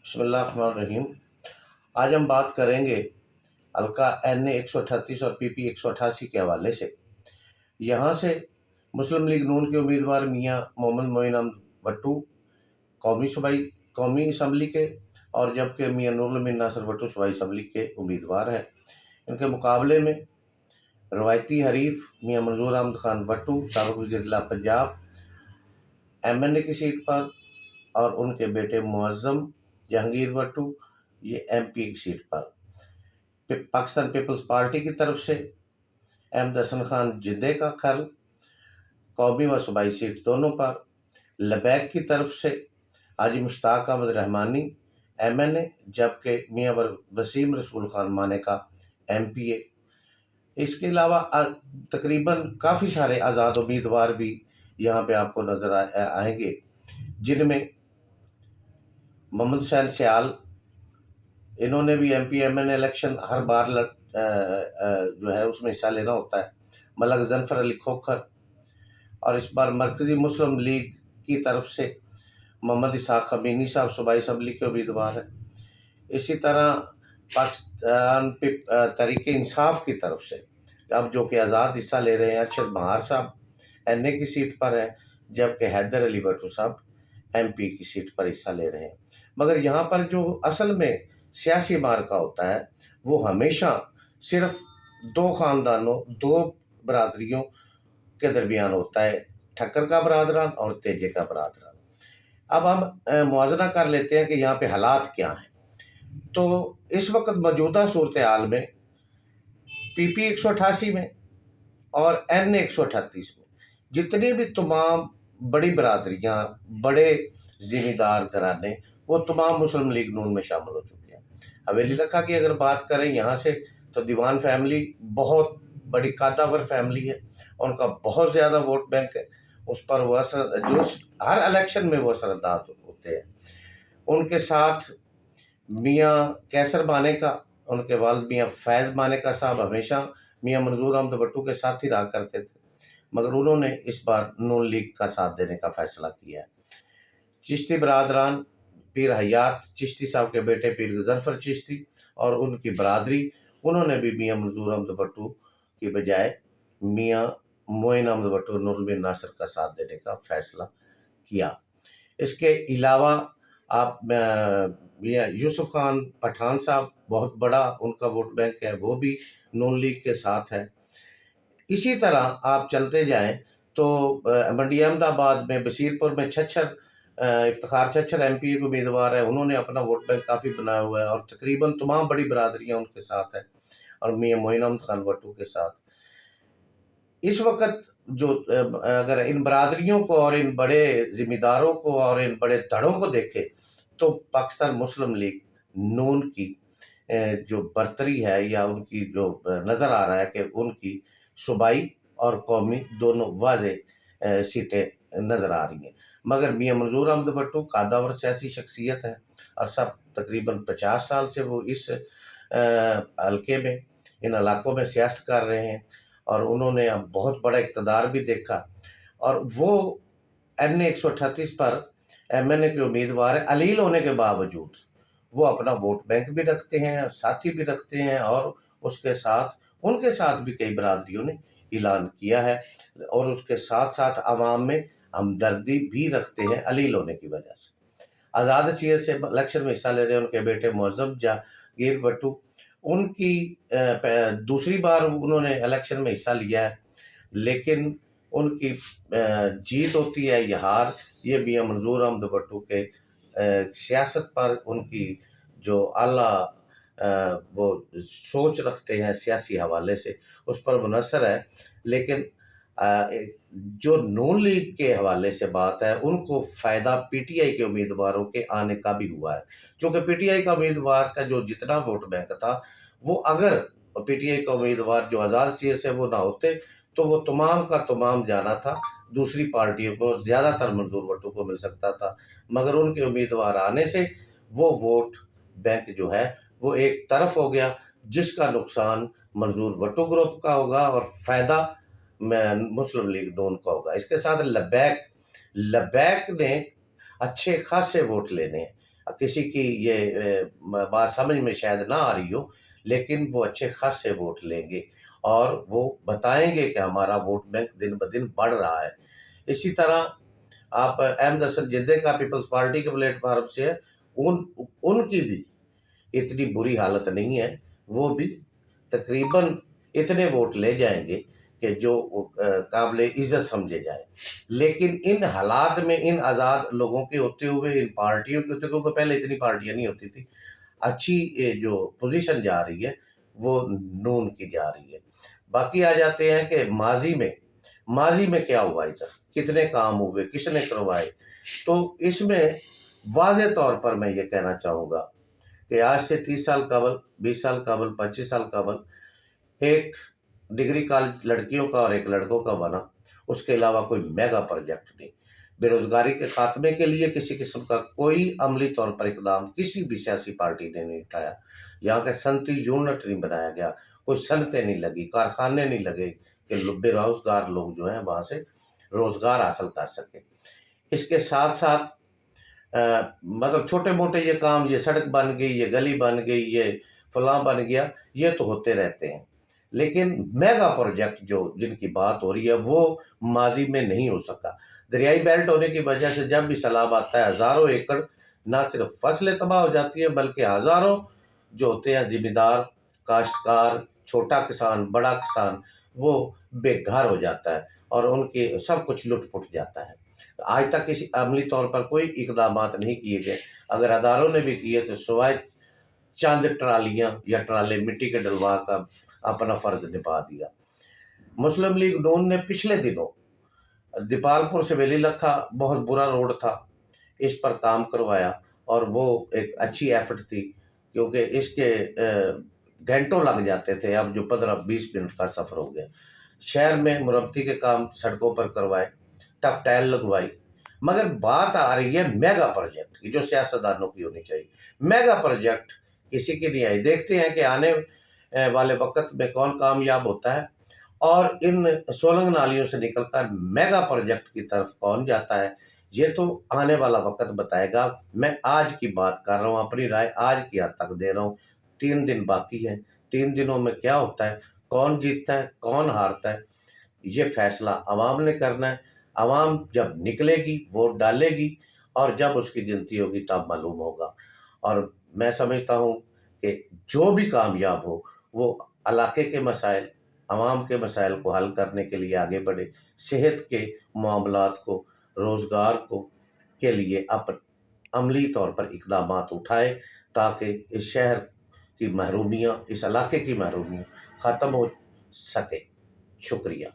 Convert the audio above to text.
بسم اللہ الرحمن الرحیم۔ آج ہم بات کریں گے حلقہ NA 138 اور PP 188 کے حوالے سے۔ یہاں سے مسلم لیگ نون کے امیدوار میاں محمد معین احمد بھٹو قومی اسمبلی کے، اور جبکہ میاں نور الامین ناصر بھٹو صوبائی اسمبلی کے امیدوار ہیں۔ ان کے مقابلے میں روایتی حریف میاں منظور احمد خان بھٹو سابق وزیر اعلیٰ پنجاب MNA کی سیٹ پر، اور ان کے بیٹے معظم جہانگیر بھٹو یہ MP کی سیٹ پر۔ پاکستان پیپلز پارٹی کی طرف سے احمد حسن خان جندے کا کھرل قومی و صوبائی سیٹ دونوں پر، لبیک کی طرف سے حاجی مشتاق احمد رحمانی MNA، جبکہ میاں وسیم رسول خان مانے کا MPA۔ اس کے علاوہ تقریباً کافی سارے آزاد امیدوار بھی یہاں پہ آپ کو نظر آئیں گے، جن میں محمد حسین سیال، انہوں نے بھی MP MNA الیکشن ہر بار جو ہے اس میں حصہ لینا ہوتا ہے۔ ملک ظفر علی کھوکھر، اور اس بار مرکزی مسلم لیگ کی طرف سے محمد اسحاق امینی صاحب صوبائی اسمبلی کے امیدوار ہیں۔ اسی طرح پاکستان تحریک انصاف کی طرف سے اب جو کہ آزاد حصہ لے رہے ہیں ارشد بہار صاحب NA کی سیٹ پر ہے، جبکہ حیدر علی بھٹو صاحب MP کی سیٹ پر حصہ لے رہے ہیں۔ مگر یہاں پر جو اصل میں سیاسی مارکا ہوتا ہے وہ ہمیشہ صرف دو خاندانوں، دو برادریوں کے درمیان ہوتا ہے، ٹھکر کا برادران اور تیجے کا برادران۔ اب ہم موازنہ کر لیتے ہیں کہ یہاں پہ حالات کیا ہیں۔ تو اس وقت موجودہ صورتحال میں PP 188 میں اور NA 138 میں جتنی بھی تمام بڑی برادریاں، بڑے ذمہ دار گھرانے، وہ تمام مسلم لیگ نون میں شامل ہو چکے ہیں۔ حویلی لکھا کی اگر بات کریں یہاں سے، تو دیوان فیملی بہت بڑی قادور فیملی ہے، ان کا بہت زیادہ ووٹ بینک ہے، اس پر وہ جو ہر الیکشن میں وہ اثرات ہوتے ہیں۔ ان کے ساتھ میاں کیسر مانے کا، ان کے والد میاں فیض مانے کا صاحب ہمیشہ میاں منظور احمد بھٹو کے ساتھ ہی رہا کرتے تھے، مگر انہوں نے اس بار نون لیگ کا ساتھ دینے کا فیصلہ کیا ہے۔ چشتی برادران، پیر حیات چشتی صاحب کے بیٹے پیر ظفر چشتی اور ان کی برادری، انہوں نے بھی میاں منظور احمد بھٹو کی بجائے میاں معین احمد بھٹو نور الامین ناصر کا ساتھ دینے کا فیصلہ کیا۔ اس کے علاوہ آپ میاں یوسف خان پٹھان صاحب، بہت بڑا ان کا ووٹ بینک ہے، وہ بھی نون لیگ کے ساتھ ہے۔ اسی طرح آپ چلتے جائیں تو منڈی احمد آباد میں بصیر پور میں افتخار چھچھر MP کے امیدوار ہیں، انہوں نے اپنا ووٹ بینک کافی بنایا ہوا ہے، اور تقریباً تمام بڑی برادریاں ان کے ساتھ ہیں، اور میاں معین احمد خان بھٹو کے ساتھ۔ اس وقت جو اگر ان برادریوں کو اور ان بڑے ذمہ داروں کو اور ان بڑے دھڑوں کو دیکھے تو پاکستان مسلم لیگ نون کی جو برتری ہے، یا ان کی جو نظر آ رہا ہے کہ ان کی صوبائی اور قومی دونوں واضح سیٹیں نظر آ رہی ہیں۔ مگر میاں منظور احمد بھٹو قادور سیاسی شخصیت ہے، اور تقریباً 50 سال سے وہ اس حلقے میں، ان علاقوں میں سیاست کر رہے ہیں، اور انہوں نے اب بہت بڑا اقتدار بھی دیکھا، اور وہ NA 138 پر MNA کے امیدوار ہیں۔ علیل ہونے کے باوجود وہ اپنا ووٹ بینک بھی رکھتے ہیں، ساتھی بھی رکھتے ہیں، اور اس کے ساتھ ان کے ساتھ بھی کئی برادریوں نے اعلان کیا ہے، اور اس کے ساتھ ساتھ عوام میں ہمدردی بھی رکھتے ہیں علیل ہونے کی وجہ سے۔ آزاد حیثیت سے الیکشن میں حصہ لے رہے ہیں ان کے بیٹے معظم جہانگیر بھٹو، ان کی دوسری بار انہوں نے الیکشن میں حصہ لیا ہے، لیکن ان کی جیت ہوتی ہے یا ہار، یہ میاں منظور احمد بھٹو کے سیاست پر، ان کی جو اعلیٰ وہ سوچ رکھتے ہیں سیاسی حوالے سے، اس پر منحصر ہے۔ لیکن جو نون لیگ کے حوالے سے بات ہے، ان کو فائدہ PTI کے امیدواروں کے آنے کا بھی ہوا ہے، چونکہ PTI کا امیدوار کا جو جتنا ووٹ بینک تھا، وہ اگر PTI کا امیدوار جو آزاد حیثیت سے وہ نہ ہوتے تو وہ تمام کا تمام جانا تھا دوسری پارٹیوں کو، زیادہ تر منظور بھٹو کو مل سکتا تھا، مگر ان کے امیدوار آنے سے وہ ووٹ بینک جو ہے وہ ایک طرف ہو گیا، جس کا نقصان منظور بھٹو گروپ کا ہوگا اور فائدہ مسلم لیگ نون کا ہوگا۔ اس کے ساتھ لبیک نے اچھے خاصے ووٹ لینے ہیں، کسی کی یہ بات سمجھ میں شاید نہ آ رہی ہو، لیکن وہ اچھے خاصے ووٹ لیں گے اور وہ بتائیں گے کہ ہمارا ووٹ بینک دن بدن بڑھ رہا ہے۔ اسی طرح آپ احمد حسن جدے کا پیپلز پارٹی کے پلیٹ فارم سے ہے، ان کی بھی اتنی بری حالت نہیں ہے، وہ بھی تقریباً اتنے ووٹ لے جائیں گے کہ جو قابل عزت سمجھے جائے۔ لیکن ان حالات میں ان آزاد لوگوں کے ہوتے ہوئے، ان پارٹیوں کے ہوتے ہوئے، کیونکہ پہلے اتنی پارٹیاں نہیں ہوتی تھی، اچھی جو پوزیشن جا رہی ہے وہ نون کی جا رہی ہے۔ باقی آ جاتے ہیں کہ ماضی میں کیا ہوا، ادھر کتنے کام ہوئے، کس نے کروائے۔ تو اس میں واضح طور پر میں یہ کہنا چاہوں گا کہ آج سے 30 سال قبل، 20 سال قبل، 25 سال قبل ایک ڈگری کالج لڑکیوں کا اور ایک لڑکوں کا بنا، اس کے علاوہ کوئی میگا پروجیکٹ نہیں۔ بے روزگاری کے خاتمے کے لیے کسی قسم کا کوئی عملی طور پر اقدام کسی بھی سیاسی پارٹی نے نہیں اٹھایا۔ یہاں کے صنعتی یونٹ نہیں بنایا گیا، کوئی صنعتیں نہیں لگی، کارخانے نہیں لگے کہ بے روزگار لوگ جو ہیں وہاں سے روزگار حاصل کر سکیں۔ اس کے ساتھ ساتھ مطلب چھوٹے موٹے یہ کام، یہ سڑک بن گئی، یہ گلی بن گئی، یہ فلاں بن گیا، یہ تو ہوتے رہتے ہیں۔ لیکن میگا پروجیکٹ جن کی بات ہو رہی ہے وہ ماضی میں نہیں ہو سکا۔ دریائی بیلٹ ہونے کی وجہ سے جب بھی سیلاب آتا ہے، ہزاروں ایکڑ نہ صرف فصلیں تباہ ہو جاتی ہیں، بلکہ ہزاروں جو ہوتے ہیں ذمہ دار، کاشتکار، چھوٹا کسان، بڑا کسان، وہ بے گھر ہو جاتا ہے اور ان کے سب کچھ لٹ پٹ جاتا ہے۔ آج تک کسی عملی طور پر کوئی اقدامات نہیں کیے گئے۔ اگر اداروں نے بھی کیے تو سوائے چند ٹرالیاں یا ٹرالے مٹی کے ڈلوا کا اپنا فرض نبھا دیا۔ مسلم لیگ نون نے پچھلے دنوں دیپال پور سے ویلی لکھا بہت برا روڈ تھا، اس پر کام کروایا اور وہ ایک اچھی ایفٹ تھی، کیونکہ اس کے گھنٹوں لگ جاتے تھے، اب جو 15-20 منٹ کا سفر ہو گیا۔ شہر میں مرمتی کے کام سڑکوں پر کروائے، ٹف ٹائل لگوائی۔ مگر بات آ رہی ہے میگا پروجیکٹ کی، جو سیاستدانوں کی ہونی چاہیے۔ میگا پروجیکٹ کسی کی نہیں آئی۔ دیکھتے ہیں کہ آنے والے وقت میں کون کامیاب ہوتا ہے اور ان سولنگ نالیوں سے نکل کر میگا پروجیکٹ کی طرف کون جاتا ہے، یہ تو آنے والا وقت بتائے گا۔ میں آج کی بات کر رہا ہوں، اپنی رائے آج کی حد تک دے رہا ہوں۔ 3 دن باقی ہیں، 3 دنوں میں کیا ہوتا ہے، کون جیتتا ہے، کون ہارتا ہے، یہ فیصلہ عوام نے کرنا ہے۔ عوام جب نکلے گی، ووٹ ڈالے گی، اور جب اس کی گنتی ہوگی تب معلوم ہوگا۔ اور میں سمجھتا ہوں کہ جو بھی کامیاب ہو وہ علاقے کے مسائل، عوام کے مسائل کو حل کرنے کے لیے آگے بڑھے، صحت کے معاملات کو، روزگار کو کے لیے عملی طور پر اقدامات اٹھائے، تاکہ اس شہر کی محرومیاں، اس علاقے کی محرومیاں ختم ہو سکے۔ شکریہ۔